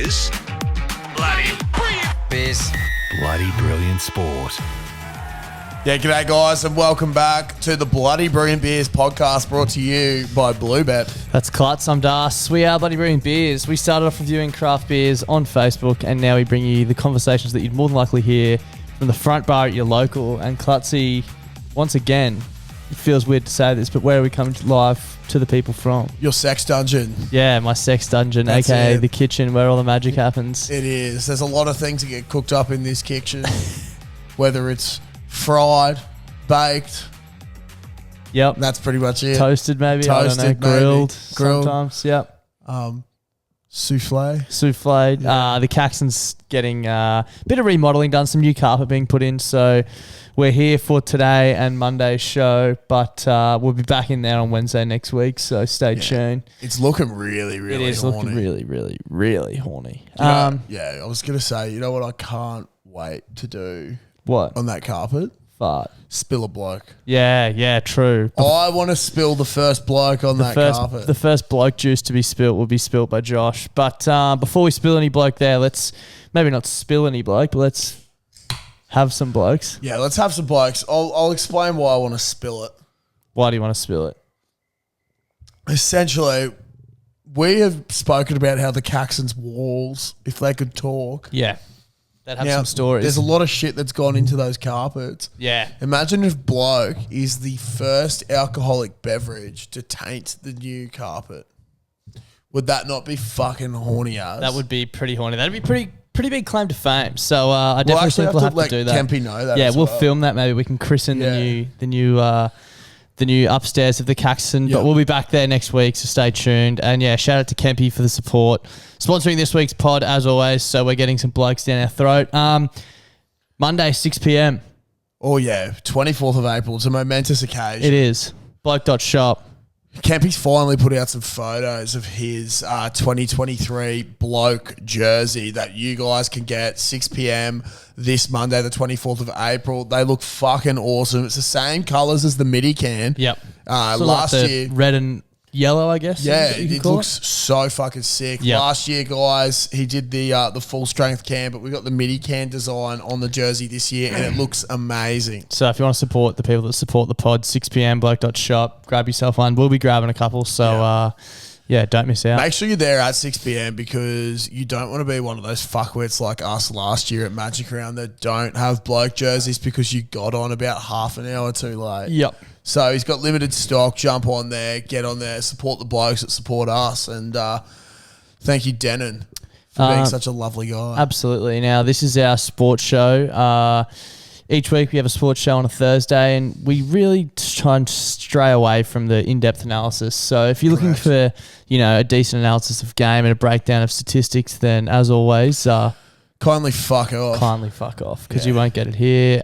is Bloody Brilliant Beers. Bloody Brilliant Sport. Yeah, g'day guys, and welcome back to the Bloody Brilliant Beers podcast brought to you by Bluebet. That's Klutz, I'm Das. We are Bloody Brilliant Beers. We started off reviewing craft beers on Facebook, and now we bring you the conversations that you'd more than likely hear from the front bar at your local. And Klutzy, once again, it feels weird to say this, but where are we coming live to the people from? Your sex dungeon. Yeah, my sex dungeon, That's aka it. the kitchen where all the magic happens. It is. There's a lot of things that get cooked up in this kitchen, whether it's fried, baked. Yep. That's pretty much it. Toasted maybe, Toasted, I don't know, maybe. grilled sometimes, yep. Souffle. Souffle. The Caxton's getting a bit of remodeling done, some new carpet being put in, so we're here for today and Monday's show, but we'll be back in there on Wednesday next week, so stay tuned. It's looking really, really It is horny. looking really, really, really horny. Yeah, I was going to say, you know what I can't wait to do What? on that carpet? Fart. Spill a bloke. Yeah, true. I want to spill the first bloke on that carpet. The first bloke juice to be spilt will be spilt by Josh. But before we spill any bloke there, let's maybe not spill any bloke, but let's have some blokes. Yeah, let's have some blokes. I'll explain why I want to spill it. Why do you want to spill it? Essentially, we have spoken about how the Caxton's walls, if they could talk. Yeah. That have Now, some stories. There's a lot of shit that's gone into those carpets. Yeah. Imagine if bloke is the first alcoholic beverage to taint the new carpet. Would that not be fucking horny as? That would be pretty horny. That'd be pretty big claim to fame. So I definitely think we'll have to do that. Kempy know that. Yeah, as we'll well. film that. Maybe we can christen the new upstairs of the Caxton. Yep. But we'll be back there next week, so stay tuned. And yeah, shout out to Kempy for the support, sponsoring this week's pod as always. So we're getting some blokes down our throat. Monday 6 p.m. Oh yeah, 24th of April. It's a momentous occasion. It is bloke.shop. Kempy's finally put out some photos of his 2023 bloke jersey that you guys can get 6 p.m. this Monday, the 24th of April. They look fucking awesome. It's the same colours as the midi can. Yep. Last like the year, red and yellow, I guess. yeah, you can it call looks so fucking sick. Yep. Last year, guys, he did the full strength can, but we got the midi can design on the jersey this year, and it looks amazing. So if you want to support the people that support the pod, 6 p.m, bloke.shop, grab yourself one. We'll be grabbing a couple. So, don't miss out. Make sure you're there at 6 p.m. because you don't want to be one of those fuckwits like us last year at Magic Round that don't have bloke jerseys because you got on about half an hour too late. Yep. So he's got limited stock. Jump on there, get on there, support the blokes that support us. And thank you, Denon, for being such a lovely guy. Absolutely. Now, this is our sports show. Each week we have a sports show on a Thursday, and we really try and stray away from the in-depth analysis. So if you're looking for, a decent analysis of game and a breakdown of statistics, then as always, Kindly fuck off. kindly fuck off because you won't get it here.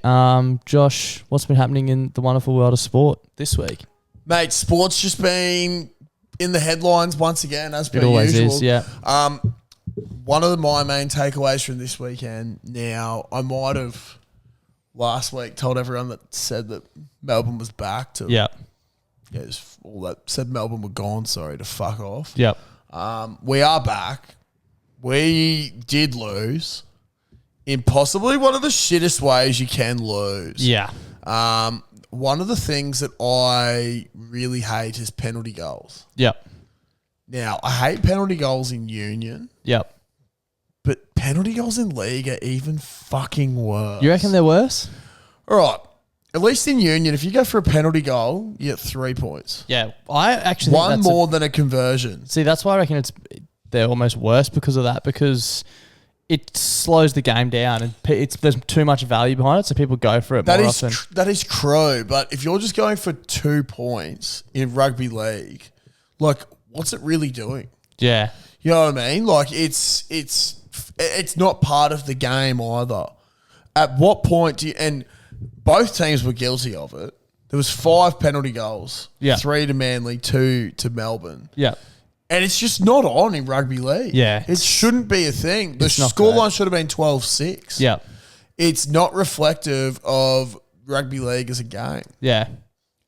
Josh, what's been happening in the wonderful world of sport this week? Mate, sports just been in the headlines once again, as per It always usual. is, yeah. One of my main takeaways from this weekend, now, I might have last week told everyone that said that Melbourne was back to just all that said Melbourne were gone, sorry, to fuck off. Yep. We are back. We did lose in possibly one of the shittest ways you can lose. Yeah. One of the things that I really hate is penalty goals. Yep. Now, I hate penalty goals in union, Yep. but penalty goals in league are even fucking worse. You reckon they're worse? All right. At least in union, if you go for a penalty goal, you get 3 points. Yeah. I actually think One that's more than a conversion. See, that's why I reckon they're almost worse because of that, because it slows the game down and there's too much value behind it, so people go for it more often. That is true, but if you're just going for 2 points in rugby league, like, what's it really doing? Yeah. You know what I mean? Like, it's not part of the game either. At what point do you... And both teams were guilty of it. There was 5 penalty goals. Yeah. 3 to Manly, 2 to Melbourne. Yeah. And it's just not on in rugby league. Yeah. It shouldn't be a thing. The It's not scoreline great. should have been 12-6. Yeah. It's not reflective of rugby league as a game. Yeah.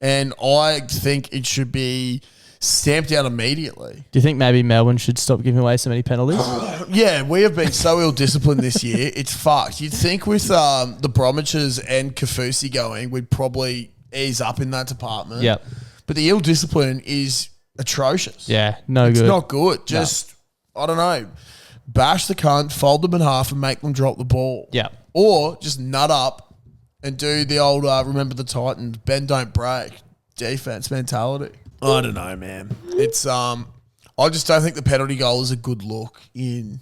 And I think it should be stamped out immediately. Do you think maybe Melbourne should stop giving away so many penalties? Yeah, we have been so ill-disciplined this year. It's fucked. You'd think with the Bromwiches and Kafusi going, we'd probably ease up in that department. Yep. But the ill-discipline is atrocious. Yeah, no It's good. not good. Just, I don't know, bash the cunt, fold them in half and make them drop the ball. Yeah. Or just nut up and do the old remember the Titans, bend, don't break defense mentality. I don't know, man. It's I just don't think the penalty goal is a good look in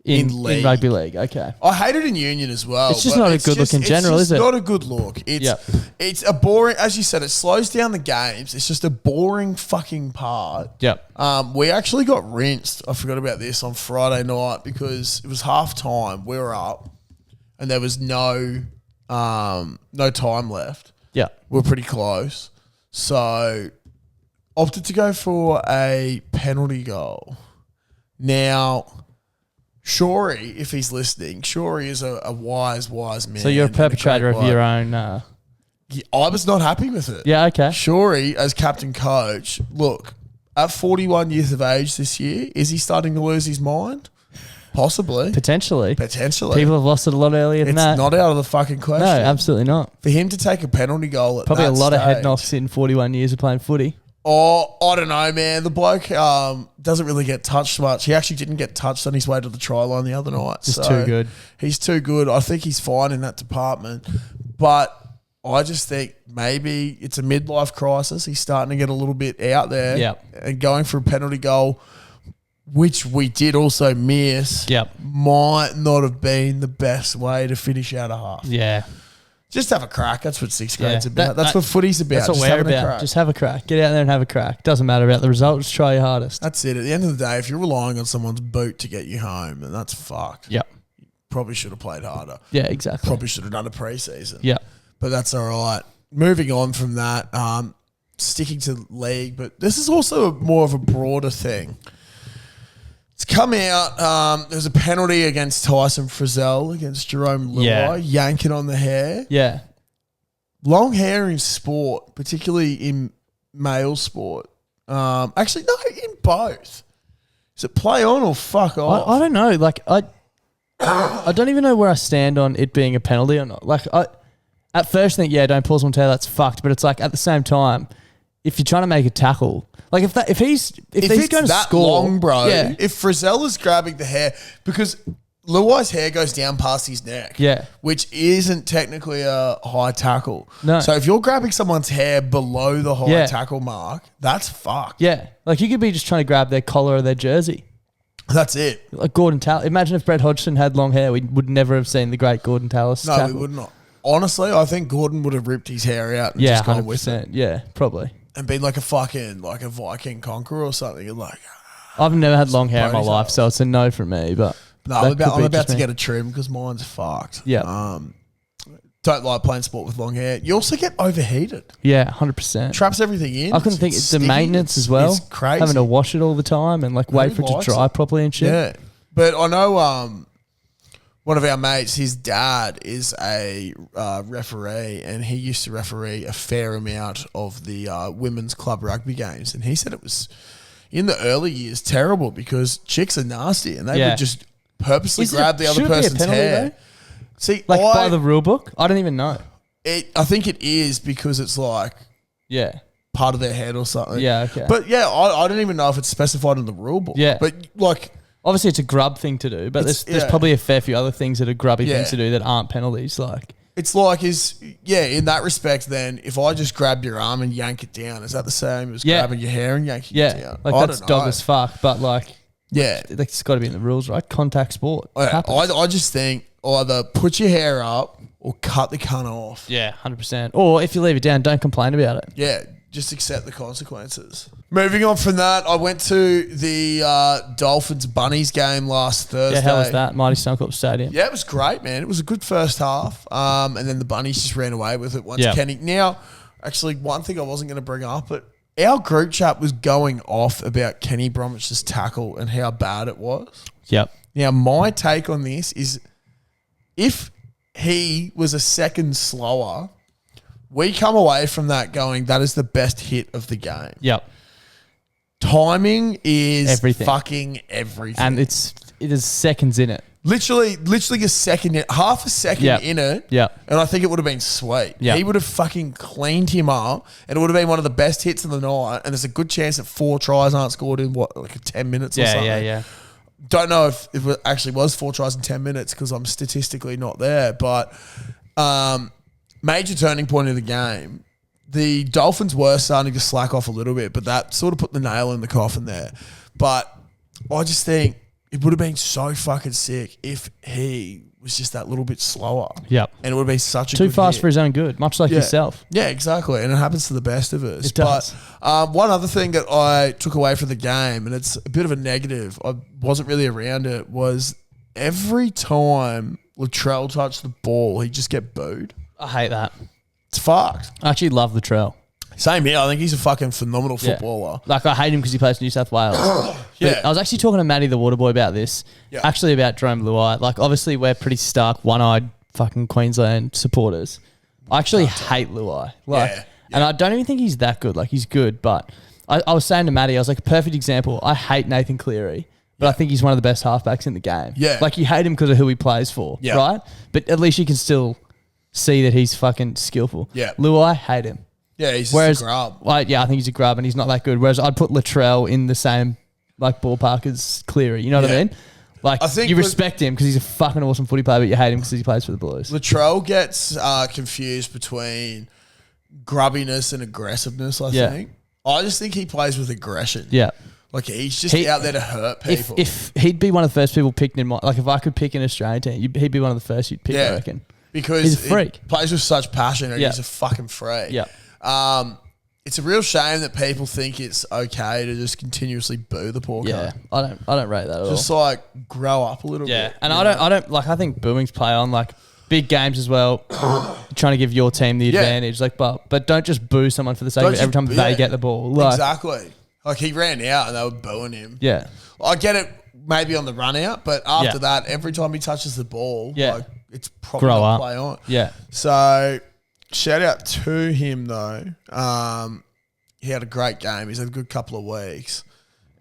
league. In rugby league, okay. I hate it in union as well. It's just but not a good look in general, it's is it? Not a good look. It's a boring, as you said, it slows down the games. It's just a boring fucking part. Yep. We actually got rinsed. I forgot about this on Friday night because it was half time. We were up and there was no time left. Yeah. We were pretty close. So opted to go for a penalty goal. Now, Shorey, if he's listening, Shorey is a wise man. So you're a and perpetrator great of your bloke. own... I was not happy with it. yeah, okay. Shorey, as captain coach, look, at 41 years of age this year, is he starting to lose his mind? Possibly. Potentially. Potentially. People have lost it a lot earlier than It's that. not out of the fucking question. No, absolutely not. For him to take a penalty goal at Probably that a lot of head stage- knocks in 41 years of playing footy. Oh, I don't know, man. The bloke doesn't really get touched much. He actually didn't get touched on his way to the try line the other night. Just too good. He's too good. I think he's fine in that department. But I just think maybe it's a midlife crisis. He's starting to get a little bit out there. Yep. And going for a penalty goal, which we did also miss, Yep. might not have been the best way to finish out a half. Yeah. Just have a crack. That's what sixth grade's Yeah. about. That's what footy's about. That's what Just we're having a about. crack. Just have a crack. Get out there and have a crack. Doesn't matter about the result. Just try your hardest. That's it. At the end of the day, if you're relying on someone's boot to get you home, then that's fucked. Yep. Probably should have played harder. Yeah, exactly. Probably should have done a preseason. Yeah. But that's all right. Moving on from that, sticking to league, but this is also more of a broader thing. It's come out. There's a penalty against Tyson Frizzell against Jerome Luai, Yeah. yanking on the hair. Yeah. Long hair in sport, particularly in male sport. Actually, no, in both. Is it play on or fuck off? I don't know. Like, I don't even know where I stand on it being a penalty or not. Like, at first think, yeah, don't pause my tail, that's fucked. But it's like, at the same time, if you're trying to make a tackle, like if he's it's going to that score, long, bro. yeah, If Frizzell is grabbing the hair, because Luai's hair goes down past his neck, Yeah. which isn't technically a high tackle. No. So if you're grabbing someone's hair below the high Yeah. tackle mark, that's fucked. yeah, like you could be just trying to grab their collar or their jersey. That's it. Like Gordon Tallis. Imagine if Brett Hodgson had long hair, we would never have seen the great Gordon Tallis. No, tackle. we would not. Honestly, I think Gordon would have ripped his hair out and Yeah, just gone with it 100%. Yeah, probably. and been like a fucking Viking conqueror or something. You're like, I've never had long hair in my ponytail. life, so it's a no from me. But no, that I'm could about, I'm be about just to me. get a trim because mine's fucked. Yeah. Don't like playing sport with long hair. You also get overheated. Yeah, 100%. Traps everything in. I couldn't think It's the sticky. maintenance as well. It's crazy. Having to wash it all the time and like wait Who for it to likes dry it? properly and shit. Yeah. But I know one of our mates, his dad is a referee and he used to referee a fair amount of the women's club rugby games. And he said it was, in the early years, terrible because chicks are nasty and they Yeah. would just purposely Is it- grab the other should it be a person's penalty hair. though? See, Like by the rule book? I don't even know. I think it is because it's like Yeah. part of their head or something. Yeah, okay. But yeah, I don't even know if it's specified in the rule book. Yeah. But like, Obviously, it's a grub thing to do, but It's- there's yeah. probably a fair few other things that are grubby Yeah. things to do that aren't penalties. Like, it's like in that respect, then if I just grab your arm and yank it down, is that the same as Yeah. grabbing your hair and yanking it yeah, down? like I that's don't dog know. as fuck, but like, Yeah. it's got to be in the rules, right? Contact sport. It happens. I just think either put your hair up or cut the cunt off. Yeah, 100%. Or if you leave it down, don't complain about it. Yeah, just accept the consequences. Moving on from that, I went to the Dolphins Bunnies game last Thursday. Yeah, how was that? Mighty Suncorp Stadium. Yeah, it was great, man. It was a good first half. And then the Bunnies just ran away with it once Yeah. Kenny. Now, actually, one thing I wasn't going to bring up, but our group chat was going off about Kenny Bromwich's tackle and how bad it was. Yep. Now, my take on this is if he was a second slower, we come away from that going, that is the best hit of the game. Yep. Timing is Everything. fucking everything. And it is seconds in it. Literally a second, half a second Yep. in it. Yep. And I think it would have been sweet. Yep. He would have fucking cleaned him up and it would have been one of the best hits of the night. And there's a good chance that 4 tries aren't scored in 10 minutes or something. Yeah. Don't know if it actually was 4 tries in 10 minutes because I'm statistically not there. But major turning point of the game. The Dolphins were starting to slack off a little bit, but that sort of put the nail in the coffin there. But I just think it would have been so fucking sick if he was just that little bit slower. Yep. And it would have been such a Too good fast hit. for his own good, much like yourself. Yeah, exactly. And it happens to the best of us. It does. But one other thing that I took away from the game, and it's a bit of a negative, I wasn't really around it, was every time Latrell touched the ball, he'd just get booed. I hate that. It's fucked. I actually love Latrell. Same here. I think he's a fucking phenomenal footballer. Like, I hate him because he plays for New South Wales. Yeah. But I was actually talking to Matty the Waterboy about this. Yeah. Actually about Jerome Luai. Like, obviously, we're pretty stark, one-eyed fucking Queensland supporters. I actually hate Luai. Like, Yeah. and I don't even think he's that good. Like, he's good, but I was saying to Matty, I was like, a perfect example. I hate Nathan Cleary, but I think he's one of the best halfbacks in the game. Yeah. Like, you hate him because of who he plays for, Yeah. right? But at least you can still see that he's fucking skillful. Yeah. Luai, hate him. Yeah, he's just Whereas, a grub. I think he's a grub and he's not that good. Whereas I'd put Latrell in the same like ballpark as Cleary. You know what I Yeah. mean? Like, I think you respect him because he's a fucking awesome footy player, but you hate him because he plays for the Blues. Latrell gets confused between grubbiness and aggressiveness, I Yeah. think. I just think he plays with aggression. Yeah. Like, he's just out there to hurt people. If he'd be one of the first people picked in my, like if I could pick an Australian team, he'd be one of the first you'd pick, I reckon. Because he's a freak. he plays with such passion and Yeah. he's a fucking freak. Yeah. It's a real shame that people think it's okay to just continuously boo the poor Yeah. guy. I don't rate that at Just all. like grow up a little bit. And I don't like, I think booing's play on like big games as well. You're trying to give your team the advantage. Like, but don't just boo someone for the sake Don't of it every time just- they yeah. get the ball. Like, Exactly. Like, he ran out and they were booing him. Yeah. I get it maybe on the run out, but after Yeah. that, every time he touches the ball, Yeah. like, it's probably Grow not up. play on. Yeah. So, shout out to him though. He had a great game. He's had a good couple of weeks.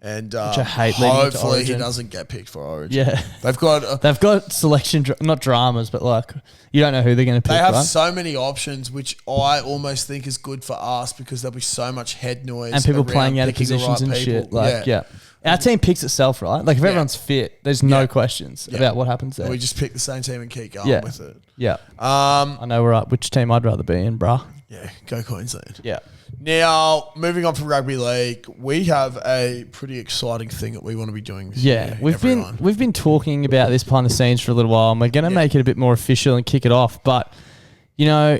And I hate leading into hopefully he Origin. doesn't get picked for Origin. Yeah. They've got They've got selection, not dramas, but like, you don't know who they're going to pick, they have right? so many options, which I almost think is good for us because there'll be so much head noise And people around playing out of picking the positions right and people. shit. Like, yeah. Our team picks itself, right? Like, if everyone's fit, there's no questions about what happens there. We just pick the same team and keep going Yeah. with it. Yeah. I know which team I'd rather be in, bruh. Yeah, go Queensland. Yeah. Now, moving on from rugby league, we have a pretty exciting thing that we want to be doing this year. We've been talking about this behind the scenes for a little while, and we're going to make it a bit more official and kick it off. But, you know,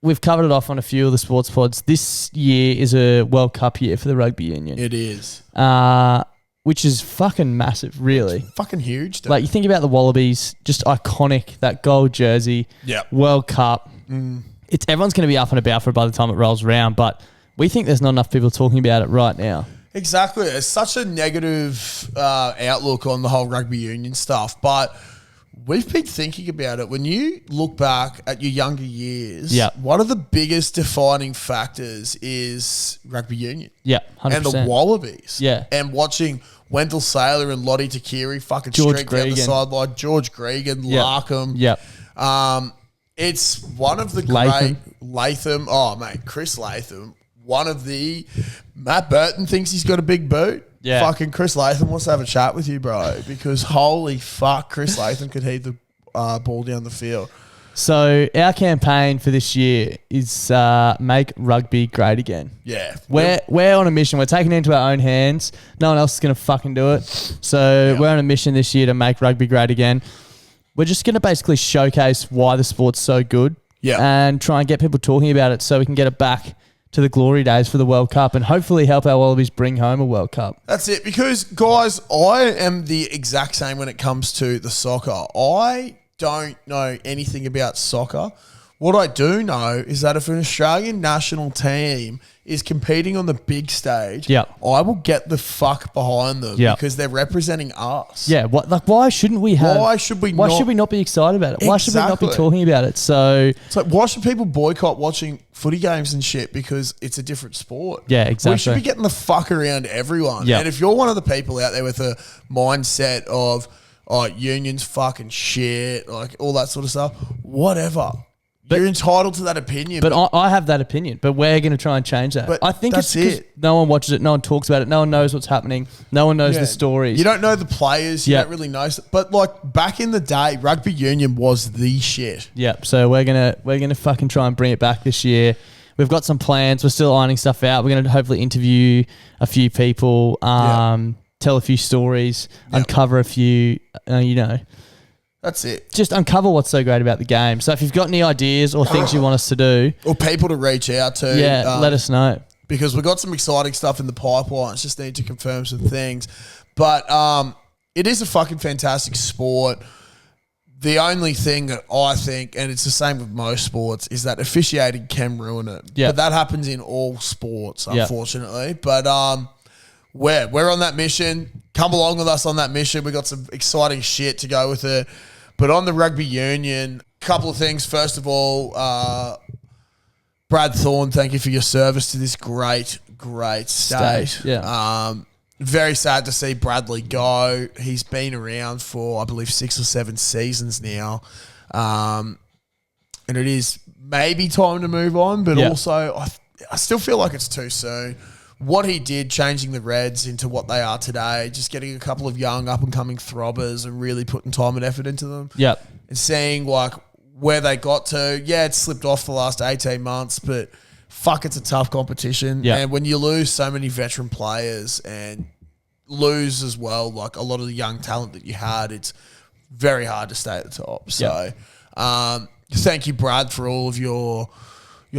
we've covered it off on a few of the sports pods. This year is a World Cup year for the rugby union. It is. Which is fucking massive, really. Fucking huge. Dude. Like, you think about the Wallabies, just iconic, that gold jersey, World Cup. Everyone's going to be up and about for it by the time it rolls around, but we think there's not enough people talking about it right now. Exactly. It's such a negative outlook on the whole rugby union stuff, but we've been thinking about it. When you look back at your younger years, one of the biggest defining factors is rugby union. Yeah, 100%. And the Wallabies. Yeah. And watching Wendell Saylor and Lottie Takiri fucking George streak down the Gregan. sideline, George Gregan, Larkham. Yeah. It's one of the Latham. great Latham. Oh mate, Chris Latham. One of the Matt Burton thinks he's got a big boot. Yeah. Fucking Chris Latham wants to have a chat with you, bro. Because holy fuck, Chris Latham could heave the ball down the field. So our campaign for this year is make rugby great again. Yeah. We're on a mission. We're taking it into our own hands. No one else is going to fucking do it. So we're on a mission this year to make rugby great again. We're just going to basically showcase why the sport's so good and try and get people talking about it so we can get it back to the glory days for the World Cup and hopefully help our Wallabies bring home a World Cup. That's it. Because, guys, I am the exact same when it comes to the soccer. I don't know anything about soccer. What I do know is that if an Australian national team is competing on the big stage, Yep. I will get the fuck behind them Yep. because they're representing us. Yeah, why shouldn't we have? Why should we not be excited about it? Why should we not be Exactly. talking about it? So It's like, why should people boycott watching footy games and shit because it's a different sport? Yeah, exactly. We should be getting the fuck around everyone. Yeah. And if you're one of the people out there with a mindset of, oh, unions fucking shit, like all that sort of stuff, whatever. You're entitled to that opinion. But I have that opinion, but we're going to try and change that. But I think that's it's 'cause it. no one watches it, no one talks about it, no one knows what's happening, no one knows Yeah. the stories. You don't know the players. You Yeah. don't really know. But like back in the day, rugby union was the shit. Yeah, so we're gonna fucking try and bring it back this year. We've got some plans. We're still ironing stuff out. We're gonna hopefully interview a few people, tell a few stories, uncover a few, That's it. just uncover what's so great about the game. So if you've got any ideas or things you want us to do, Or people to reach out to. let us know. Because we've got some exciting stuff in the pipeline. Just need to confirm some things. But it is a fucking fantastic sport. The only thing that I think, and it's the same with most sports, is that officiating can ruin it. Yeah. But that happens in all sports, Yeah. unfortunately. But we're on that mission. Come along with us on that mission. We got some exciting shit to go with it. But on the rugby union, a couple of things. First of all, Brad Thorne, thank you for your service to this great state. Yeah. Very sad to see Bradley go. He's been around for, I believe, 6 or 7 seasons now. And it is maybe time to move on, but also I still feel like it's too soon. What he did, changing the Reds into what they are today, just getting a couple of young up-and-coming throbbers and really putting time and effort into them. Yep. And seeing like where they got to. Yeah, it's slipped off the last 18 months, but fuck, it's a tough competition. Yeah. And when you lose so many veteran players and lose as well, like a lot of the young talent that you had, it's very hard to stay at the top. So thank you, Brad, for all of your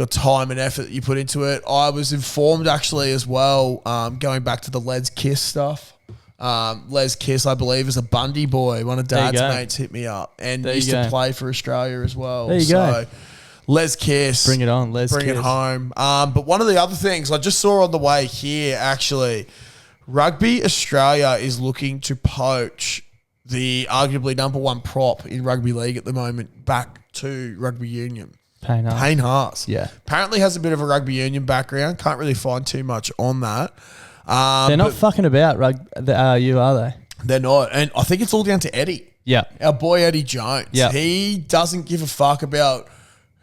time and effort that you put into it. I was informed actually as well, going back to the Les Kiss stuff. Les Kiss, I believe, is a Bundy boy. One of Dad's mates hit me up and used to play for Australia as well. There you go. Les Kiss. Bring it on, Bring it home. But one of the other things I just saw on the way here, actually, Rugby Australia is looking to poach the arguably number one prop in rugby league at the moment back to rugby union. Payne Haas. Yeah. Apparently has a bit of a rugby union background. Can't really find too much on that. They're not fucking about the RU, are they? They're not. And I think it's all down to Eddie. Yeah. Our boy Eddie Jones. Yeah. He doesn't give a fuck about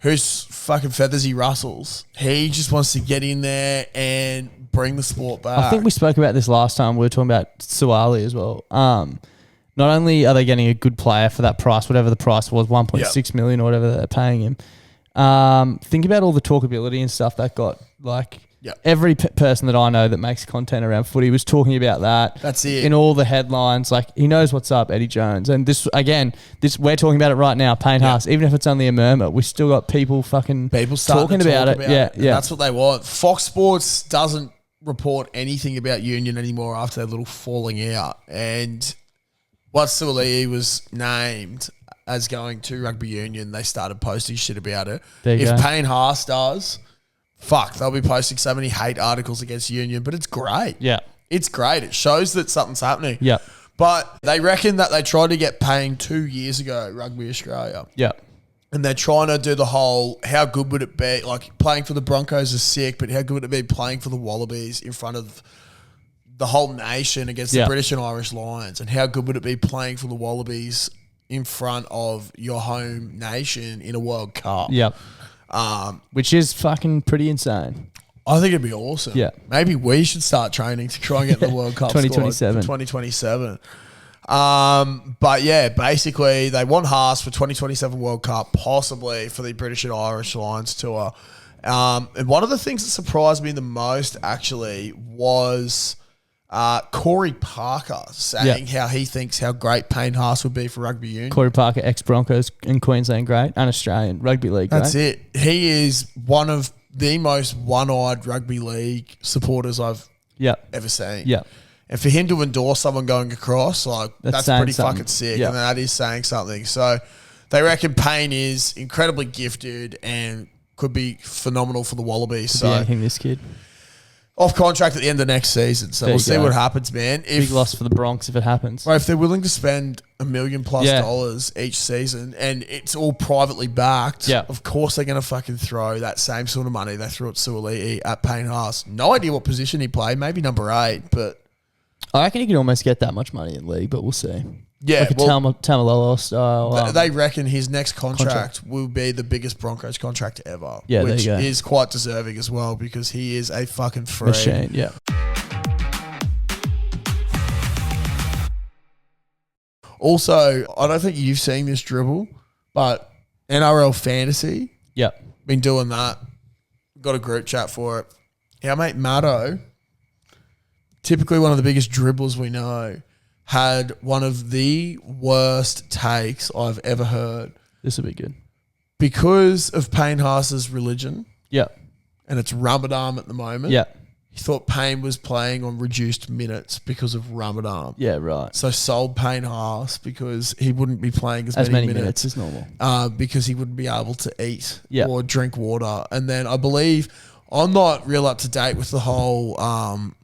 whose fucking feathers he rustles. He just wants to get in there and bring the sport back. I think we spoke about this last time. We were talking about Suwali as well. Not only are they getting a good player for that price, whatever the price was, 1.6 million or whatever they're paying him. Think about all the talkability and stuff that got, like, every person that I know that makes content around footy was talking about that. That's it. In all the headlines, like, he knows what's up, Eddie Jones. And this, again, we're talking about it right now, Payne Haas. Even if it's only a murmur, we still got people starting talking about it. Yeah. That's what they want. Fox Sports doesn't report anything about union anymore after their little falling out. And once Suwali was named as going to rugby union, they started posting shit about it. If Payne Haas does, fuck, they'll be posting so many hate articles against union, but it's great. Yeah. It's great. It shows that something's happening. Yeah. But they reckon that they tried to get Payne 2 years ago, Rugby Australia. Yeah. And they're trying to do the whole, how good would it be? Like, playing for the Broncos is sick, but how good would it be playing for the Wallabies in front of the whole nation against the British and Irish Lions? And how good would it be playing for the Wallabies in front of your home nation in a World Cup? Yep. Which is fucking pretty insane. I think it'd be awesome. Yeah. Maybe we should start training to try and get the World Cup 2027. squad for 2027. But yeah, basically they want Haas for 2027 World Cup, possibly for the British and Irish Lions tour. And one of the things that surprised me the most actually was Corey Parker saying how he thinks how great Payne Haas would be for rugby union. Corey Parker, ex-Broncos in Queensland, great, and Australian rugby league, That's great. it. He is one of the most one-eyed rugby league supporters I've ever seen. Yeah. And for him to endorse someone going across, like that's pretty something. fucking sick. Yeah. And that is saying something. So They reckon Payne is incredibly gifted and could be phenomenal for the Wallabies. Could be anything, this kid. Off contract at the end of next season. So we'll see what happens, man. Big loss for the Bronx if it happens. Well, if they're willing to spend $1 million plus dollars each season and it's all privately backed, of course they're going to fucking throw that same sort of money they threw at Suaalii at Payne Haas. No idea what position he played. Maybe number 8, but... I reckon he could almost get that much money in league, but we'll see. Yeah, like a Tamalolo style. They reckon his next contract will be the biggest Broncos contract ever. Yeah, which there you go. is quite deserving as well because he is a fucking freak. Machine, yeah. Also, I don't think you've seen this dribble, but NRL Fantasy, been doing that. Got a group chat for it. Our mate Maddo, typically one of the biggest dribblers we know, had one of the worst takes I've ever heard. This will be good. Because of Payne Haas's religion. Yeah. And it's Ramadan at the moment. Yeah. He thought Payne was playing on reduced minutes because of Ramadan. Yeah, right. So sold Payne Haas because he wouldn't be playing as many minutes as normal. because he wouldn't be able to eat or drink water. And then I believe... I'm not real up to date with the whole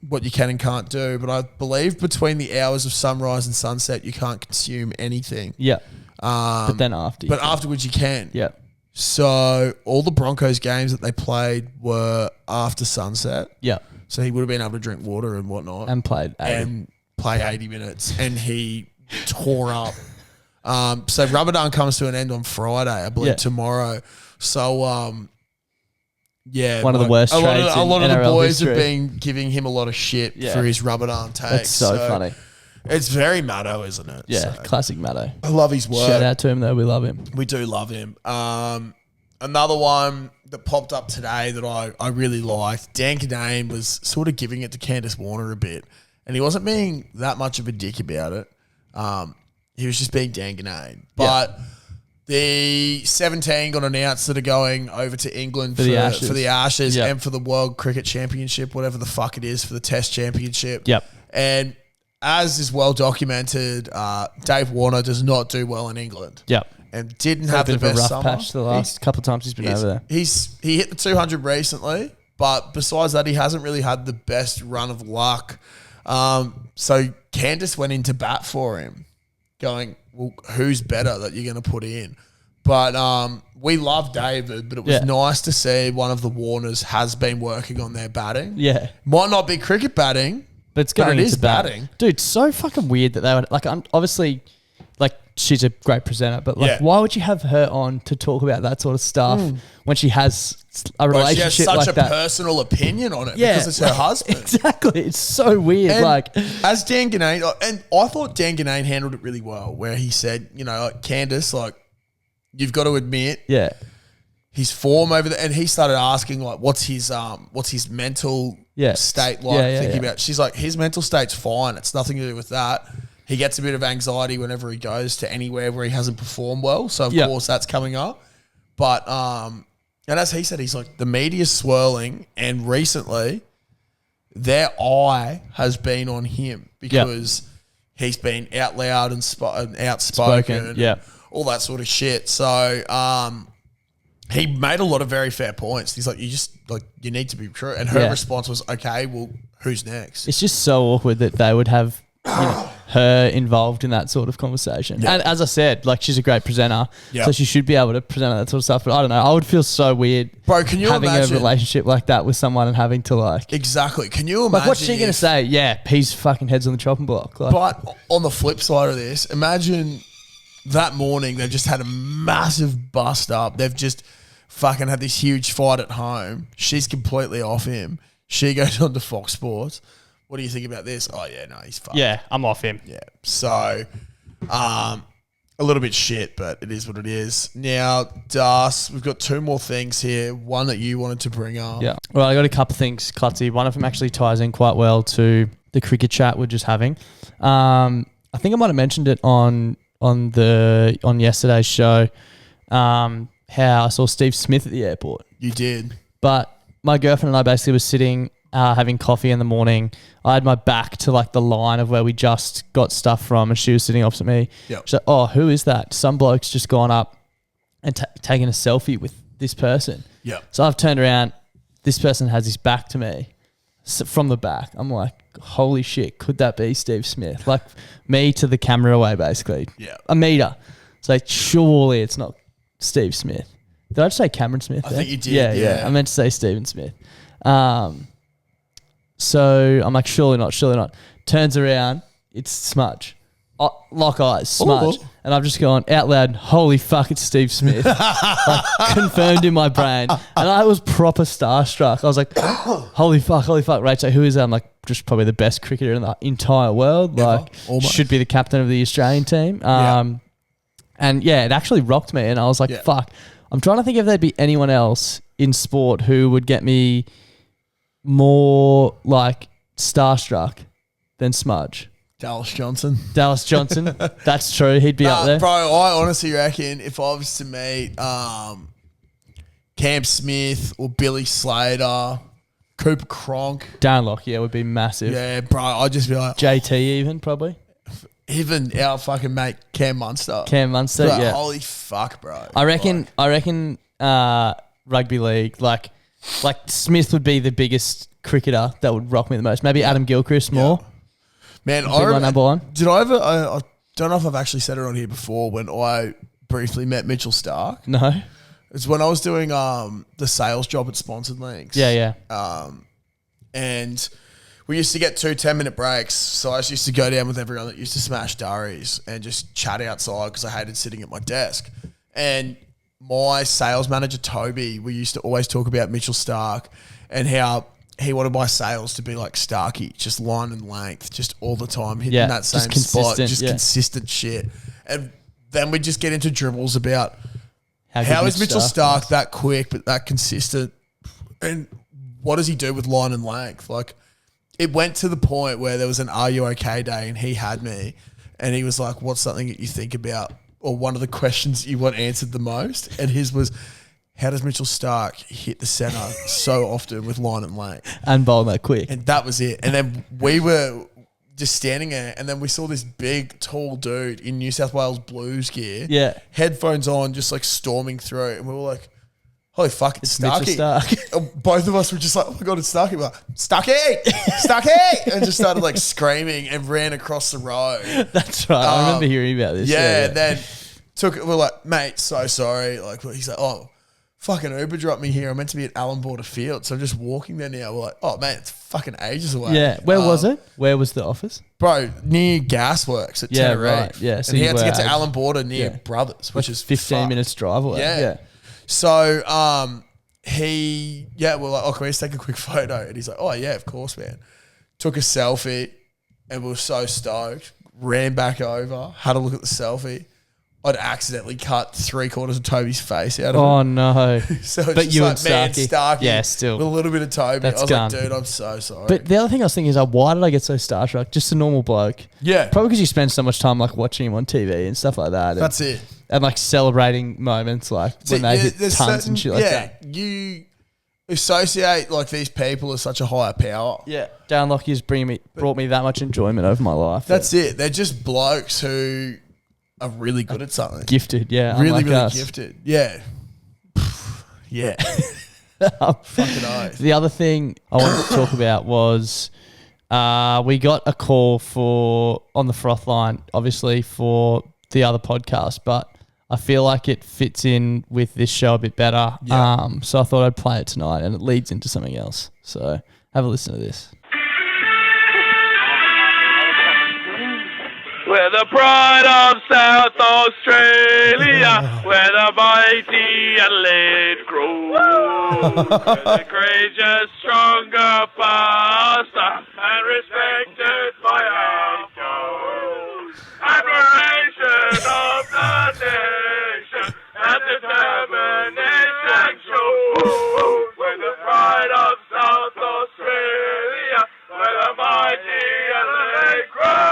what you can and can't do, but I believe between the hours of sunrise and sunset, you can't consume anything. Yeah. But then after. But afterwards you can. Yeah. So all the Broncos games that they played were after sunset. Yeah. So he would have been able to drink water and whatnot. And played 80. And play 80 minutes. And he tore up. So Ramadan comes to an end on Friday, I believe tomorrow. So... yeah, one of the worst trades a lot of the NRL boys history. have been giving him a lot of shit for his Ramadan takes. That's so funny. It's very Maddo, isn't it? Yeah, classic Maddo. I love his work. Shout out to him, though. We love him. We do love him. Another one that popped up today that I really liked, Dan Kinane was sort of giving it to Candace Warner a bit, and he wasn't being that much of a dick about it. He was just being Dan Kinane. But... the 17 got announced that are going over to England for the Ashes and for the World Cricket Championship, whatever the fuck it is, for the Test Championship. Yep. And as is well documented, Dave Warner does not do well in England. Yep. And didn't have the best summer. Patch the last couple of times he's been over there. He hit the 200 recently, but besides that, he hasn't really had the best run of luck. So Candace went into bat for him, going, well, who's better that you're going to put in? But we love David, but it was nice to see one of the Warners has been working on their batting. Yeah. Might not be cricket batting, but it's going into batting. Dude, it's so fucking weird that they would, like, obviously, like, she's a great presenter, but, like, why would you have her on to talk about that sort of stuff when she has a relationship she has such like a personal opinion on it because it's her husband. Exactly. It's so weird. And like, as Dan Kinane, and I thought Dan Kinane handled it really well, where he said, you know, like, Candace, like, you've got to admit, his form over there, and he started asking, like, what's his mental state like? Thinking about, she's like, his mental state's fine. It's nothing to do with that. He gets a bit of anxiety whenever he goes to anywhere where he hasn't performed well. So of course that's coming up. But and as he said, he's like, the media's swirling, and recently their eye has been on him because he's been out loud and outspoken, all that sort of shit. So he made a lot of very fair points. He's like, you need to be true. And her response was, okay, well, who's next? It's just so awkward that they would have her involved in that sort of conversation. Yeah. And as I said, like, she's a great presenter, so she should be able to present that sort of stuff. But I don't know, I would feel so weird, bro. Can you having imagine a relationship like that with someone and having to, like, exactly? Can you imagine? Like, what's she gonna say? Yeah, P's fucking head's on the chopping block. Like, but on the flip side of this, imagine that morning they've just had a massive bust up. They've just fucking had this huge fight at home. She's completely off him. She goes on to Fox Sports. What do you think about this? Oh, yeah, no, he's fucked. Yeah, I'm off him. Yeah. So, a little bit shit, but it is what it is. Now, Das, we've got two more things here. One that you wanted to bring up. Yeah. Well, I got a couple of things, Clutzy. One of them actually ties in quite well to the cricket chat we're just having. I think I might have mentioned it on yesterday's show, how I saw Steve Smith at the airport. You did. But my girlfriend and I basically were sitting having coffee in the morning. I had my back to like the line of where we just got stuff from, and she was sitting opposite me. Yep. She's like, "Oh, who is that?" Some bloke's just gone up and taken a selfie with this person. Yeah. So I've turned around. This person has his back to me from the back. I'm like, holy shit, could that be Steve Smith? Like me to the camera away, basically. Yeah. A meter. So surely it's not Steve Smith. Did I just say Cameron Smith? I think you did. Yeah. I meant to say Stephen Smith. So I'm like, surely not. Turns around, it's Smudge. Lock eyes, Smudge. Ooh. And I've just gone out loud, holy fuck, it's Steve Smith. Like, confirmed in my brain. And I was proper starstruck. I was like, holy fuck, Rachel, who is that? I'm like, just probably the best cricketer in the entire world. Like, Almost. should be the captain of the Australian team. And yeah, it actually rocked me. And I was like, fuck. I'm trying to think if there'd be anyone else in sport who would get me more like starstruck than Smudge. Dallas Johnson. That's true. He'd be up there. Bro, I honestly reckon if I was to meet Cam Smith or Billy Slater, Cooper Cronk. Darren Lockyer would be massive. Yeah, bro, I'd just be like... JT even, probably. Even our fucking mate Cam Munster. Like, yeah. Holy fuck, bro. I reckon rugby league, like Smith would be the biggest cricketer that would rock me the most. Maybe Adam Gilchrist more. Man, I remember number one. Did I ever... I don't know if I've actually said it on here before when I briefly met Mitchell Starc. No. It's when I was doing the sales job at Sponsored Links. Yeah. And we used to get 2 10-minute breaks. So I just used to go down with everyone that used to smash durries and just chat outside because I hated sitting at my desk. And my sales manager, Toby, we used to always talk about Mitchell Starc and how he wanted my sales to be like Starkey, just line and length, just all the time, hitting that same spot, just consistent shit. And then we just get into dribbles about how is Mitchell Starc that quick but that consistent, and what does he do with line and length? Like, it went to the point where there was an "Are you okay" day, and he had me, and he was like, "What's something that you think about, or one of the questions you want answered the most?" And his was, how does Mitchell Starc hit the centre so often with line and length? And bowl that quick. And that was it. And then we were just standing there, and then we saw this big, tall dude in New South Wales Blues gear. Yeah. Headphones on, just like storming through. And we were like, holy fuck, it's Starkey. Mitchell Starc. And both of us were just like, oh my God, it's Starkey. We're like, Starkey! And just started like screaming and ran across the road. That's right. I remember hearing about this. Yeah. And then we're like, mate, so sorry. Like, he's like, oh, fucking Uber dropped me here. I'm meant to be at Allan Border Field. So I'm just walking there now. We're like, oh, man, it's fucking ages away. Yeah. Where was it? Where was the office? Bro, near Gasworks at Tenerife. Right. Yeah. So and he had to get to Allan Border near Brothers, which is 15 minutes drive away. Yeah. So we're like, oh, can we just take a quick photo? And he's like, oh, yeah, of course, man. Took a selfie, and we were so stoked. Ran back over, had a look at the selfie. I'd accidentally cut 3/4 of Toby's face out of it. Oh, no. So it's but just you like, and Starkey. Starkey. Yeah, still. With a little bit of Toby. That's I was done. like, dude, I'm so sorry. But the other thing I was thinking is, why did I get so starstruck? Just a normal bloke. Yeah. Probably because you spend so much time like watching him on TV and stuff like that. That's it. And like celebrating moments like when they hit tons and shit like that. Yeah, you associate like these people as such a higher power. Yeah. Darren Lockyer's brought me that much enjoyment over my life. That's it. They're just blokes who are really good at something. Gifted, yeah. Really, really us. Gifted. Yeah. Yeah. Fucking oath. The other thing I wanted to talk about was we got a call on the froth line, obviously, for the other podcast, but I feel like it fits in with this show a bit better. Yeah. So I thought I'd play it tonight, and it leads into something else. So have a listen to this. We're the pride of South Australia, where the mighty Adelaide grows. We're the courageous, stronger, faster, and respected by our foes. Admiration of the nation, and determination shows. We're the pride of South Australia, where the mighty Adelaide grows.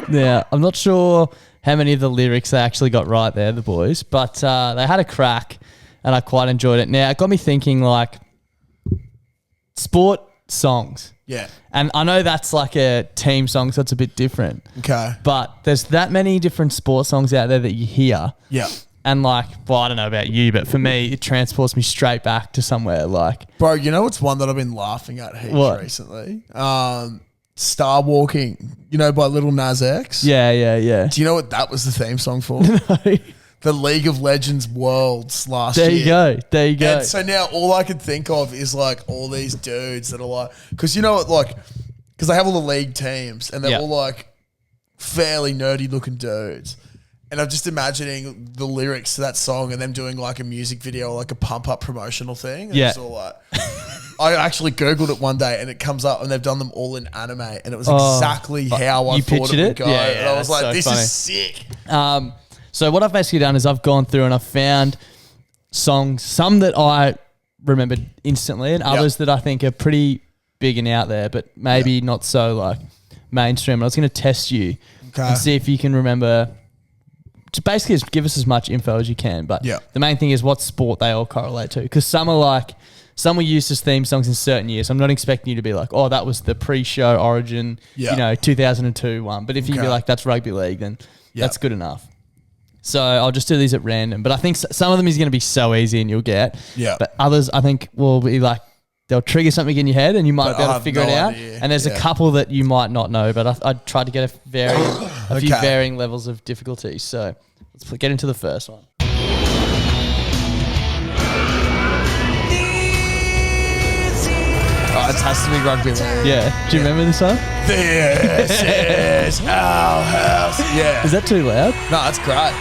Now, I'm not sure how many of the lyrics they actually got right there, the boys, but they had a crack. and I quite enjoyed it. Now, it got me thinking, like, sport songs. Yeah. And I know that's like a team song, so it's a bit different. Okay. But there's that many different sports songs out there that you hear. Yeah. And like, well, I don't know about you, but for me, it transports me straight back to somewhere like... Bro, you know what's one that I've been laughing at heaps recently? Star Walking, by Lil Nas X. Yeah. Do you know what that was the theme song for? No. The League of Legends Worlds last There year. There you go. And so now all I can think of is like all these dudes that are like, because you know what, like, because they have all the league teams and they're all like fairly nerdy looking dudes. And I'm just imagining the lyrics to that song and them doing like a music video, like a pump up promotional thing. And it's all like, I actually Googled it one day and it comes up and they've done them all in anime and it was exactly how I thought it would go. Yeah, and I was like, so this funny. is sick. So what I've basically done is I've gone through and I've found songs, some that I remembered instantly and others that I think are pretty big and out there, but maybe not so like mainstream. And I was going to test you and see if you can remember, to basically just give us as much info as you can. But the main thing is what sport they all correlate to. Because some are like, some were used as theme songs in certain years. I'm not expecting you to be like, oh, that was the pre-show Origin, 2002 one. But if you can be like, that's rugby league, then that's good enough. So I'll just do these at random. But I think some of them is going to be so easy and you'll get. Yeah. But others I think will be like, they'll trigger something in your head and you might be able to figure it out. Idea. And there's a couple that you might not know. But I tried to get a few varying levels of difficulty. So let's get into the first one. Oh, it has to be rugby league. Yeah. Do you remember this one? This is our house. Yeah. Is that too loud? No, that's great.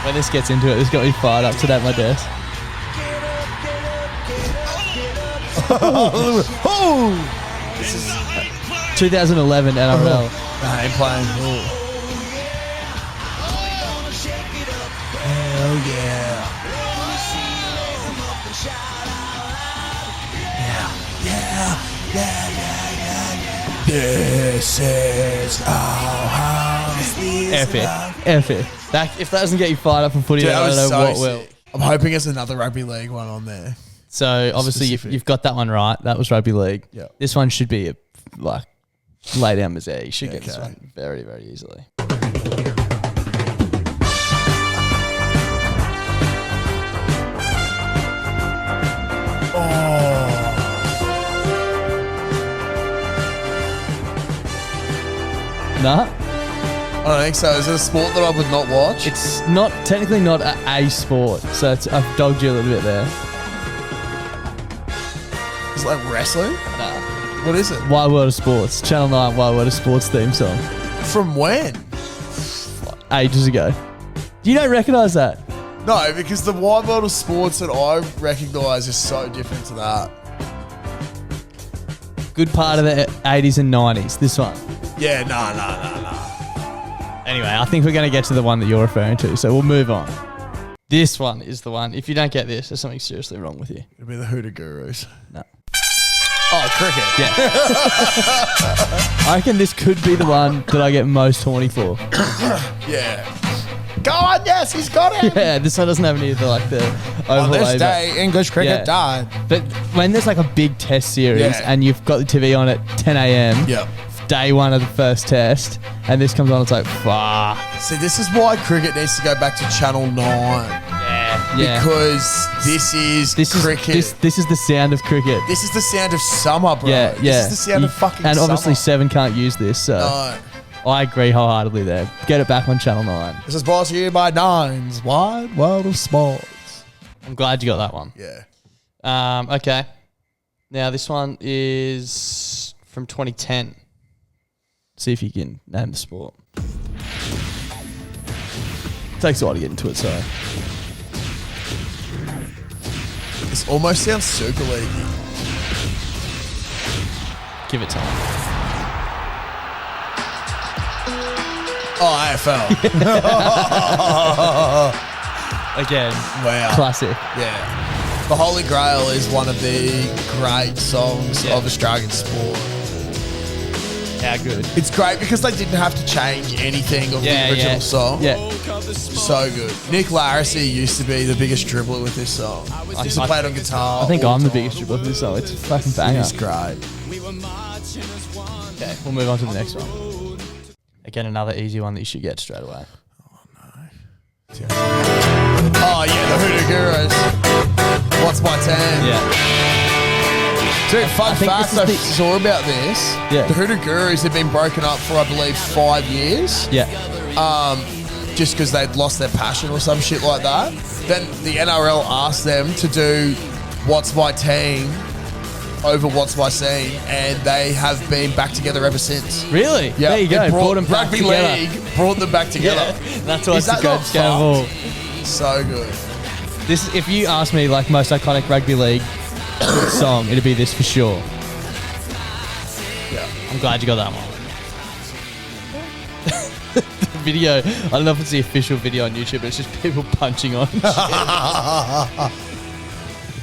When this gets into it, this got me fired up today at my desk. This is 2011 NRL. I ain't playing. Hell yeah. Yeah. This is our house. Epic. If that doesn't get you fired up for footy, I don't know what will. I'm hoping there's another rugby league one on there. So obviously you've got that one right. That was rugby league. Yeah. This one should be like lay down Mazet. You should get this one very, very easily. Nah. I don't think so. Is it a sport that I would not watch? It's technically not a sport, so I've dogged you a little bit there. Is it like wrestling? Nah. What is it? Wide World of Sports. Channel 9 Wide World of Sports theme song. From when? Ages ago. You don't recognise that? No, because the Wide World of Sports that I recognise is so different to that. Good part of the 80s and 90s, this one. Yeah, nah. Anyway, I think we're going to get to the one that you're referring to, so we'll move on. This one is the one. If you don't get this, there's something seriously wrong with you. It'll be the Hooter Gurus. No. Oh, cricket. Yeah. I reckon this could be the one that I get most horny for. Yeah. Go on, yes, he's got it. Yeah, this one doesn't have any of the On this day, English cricket died. But when there's like a big test series and you've got the TV on at 10 a.m. Yep. Day one of the first test, and this comes on, it's like, fuck. See, this is why cricket needs to go back to Channel 9. Yeah. Because this is cricket. This is the sound of cricket. This is the sound of summer, bro. Yeah. This is the sound of fucking summer. And obviously 7 can't use this, so No. I agree wholeheartedly there. Get it back on Channel 9. This is brought to you by Nine's Wide World of Sports. I'm glad you got that one. Yeah. Okay. Now this one is from 2010. See if you can name the sport. Takes a while to get into it, so. This almost sounds Super League. Give it time. Oh, AFL. Again. Wow. Classic. Yeah. The Holy Grail is one of the great songs of Australian sport. How good. It's great because they didn't have to change anything of the original song. Yeah. So good. Nick Larissy used to be the biggest dribbler with this song. He used to play it on guitar. I think all I'm the time. biggest dribbler for this song. It's a fucking banger. It's great. Okay, we'll move on to the next one. Again, another easy one that you should get straight away. Oh yeah, the Hoodoo Gurus. What's my team? Yeah. Dude, fun think fact this I is saw about this. Yeah. The Hoodoo Gurus have been broken up for, I believe, 5 years. Yeah. Just because they'd lost their passion or some shit like that. Then the NRL asked them to do What's My Team over What's My Scene, and they have been back together ever since. Really? Yeah, There you go. Brought them back Rugby together. League brought them back together. Yeah. That's why Is it's the that not greatest game of all. fucked? So good. This, if you ask me, like most iconic rugby league song, it'd be this for sure. Yeah. I'm glad you got that one. The video, I don't know if it's the official video on YouTube, but it's just people punching on.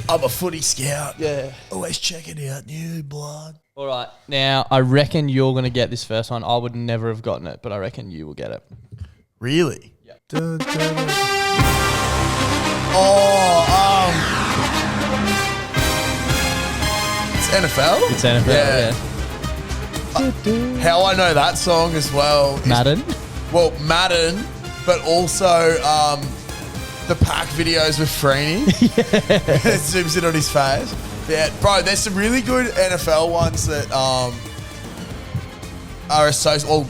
I'm a footy scout. Yeah. Always checking out new blood. All right. Now, I reckon you're going to get this first one. I would never have gotten it, but I reckon you will get it. Really? Yeah. It's NFL? It's NFL, yeah. How I know that song as well is, Madden? well, Madden, but also the pack videos with Freeney. It zooms in on his face. Yeah, bro, there's some really good NFL ones that are associated. Well,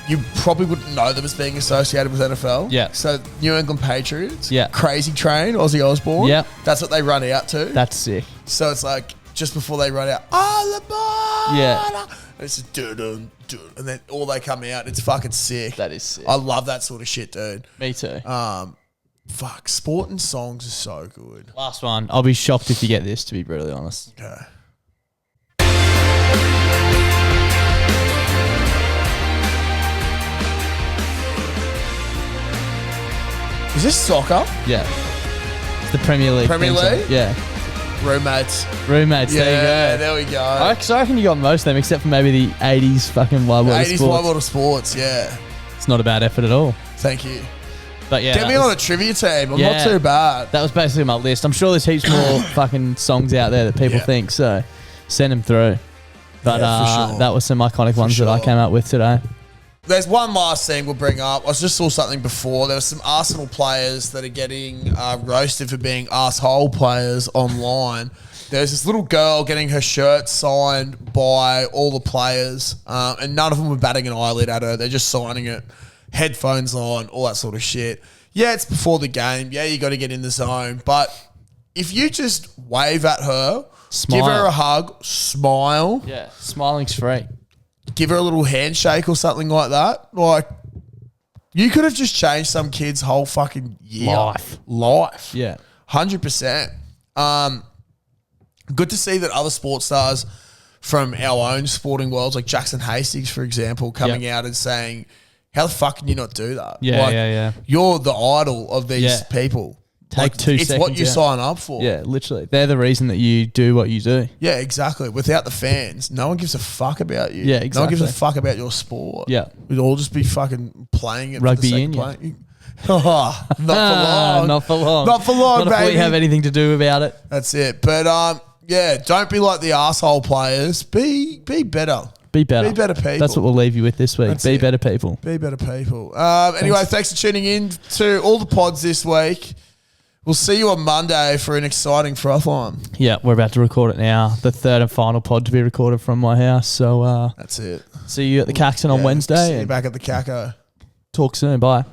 you probably wouldn't know them as being associated with NFL. Yeah. So New England Patriots. Yeah. Crazy Train, Ozzy Osbourne. Yeah. That's what they run out to. That's sick. So it's like just before they run out, Alabama. Yeah. And it's just dun, and then all they come out. It's fucking sick. That is sick. I love that sort of shit, dude. Me too. Fuck, sport and songs are so good. Last one. I'll be shocked if you get this, to be brutally honest. Okay. Is this soccer? Yeah. It's the Premier League. Premier theme song. League? Yeah. Roommates. Roommates, Yeah, there you go. there we go. I reckon you got most of them, except for maybe the 80s fucking Wide World of 80s Sports. Wide World of Sports, yeah. It's not a bad effort at all. Thank you. But yeah, Get me on a trivia team. I'm Yeah. not too bad. that was basically my list. I'm sure there's heaps more fucking songs out there that people Yeah. think, so send them through. But Yeah, for sure. that was some iconic ones that I sure. came up with today. There's one last thing we'll bring up. I just saw something before. There were some Arsenal players that are getting roasted for being asshole players online. There's this little girl getting her shirt signed by all the players, and none of them were batting an eyelid at her. They're just signing it, headphones on, all that sort of shit. Yeah, it's before the game. Yeah, you got to get in the zone. But if you just wave at her, Smile. give her a hug, smile, Yeah, smiling's free. give her a little handshake or something like that, like, you could have just changed some kid's whole fucking year. Life. Yeah. 100%. Good to see that other sports stars from our own sporting worlds, like Jackson Hastings, for example, coming Yep. out and saying, how the fuck can you not do that? Yeah, yeah. You're the idol of these Yeah. people. Take 2 It's what seconds you out. sign up for. Yeah, literally. They're the reason that you do what you do. Yeah, exactly. Without the fans, no one gives a fuck about you. Yeah, No one gives a exactly. fuck about your sport. Yeah. We'd all just be fucking playing it Rugby for the union. sake of playing. Oh, not for long. Not for long. Not for long, Not if baby. we have anything to do about it. That's it. But yeah, don't be like the asshole players. Be better. Be better. Be better people. That's what we'll leave you with this week. That's Be it. better people. Be better people. Anyway, thanks for tuning in to all the pods this week. We'll see you on Monday for an exciting Frothline. Yeah, we're about to record it now. The third and final pod to be recorded from my house. So That's it. see you at the Caxton on Yeah, Wednesday. See you And back at the Caco. talk soon. Bye.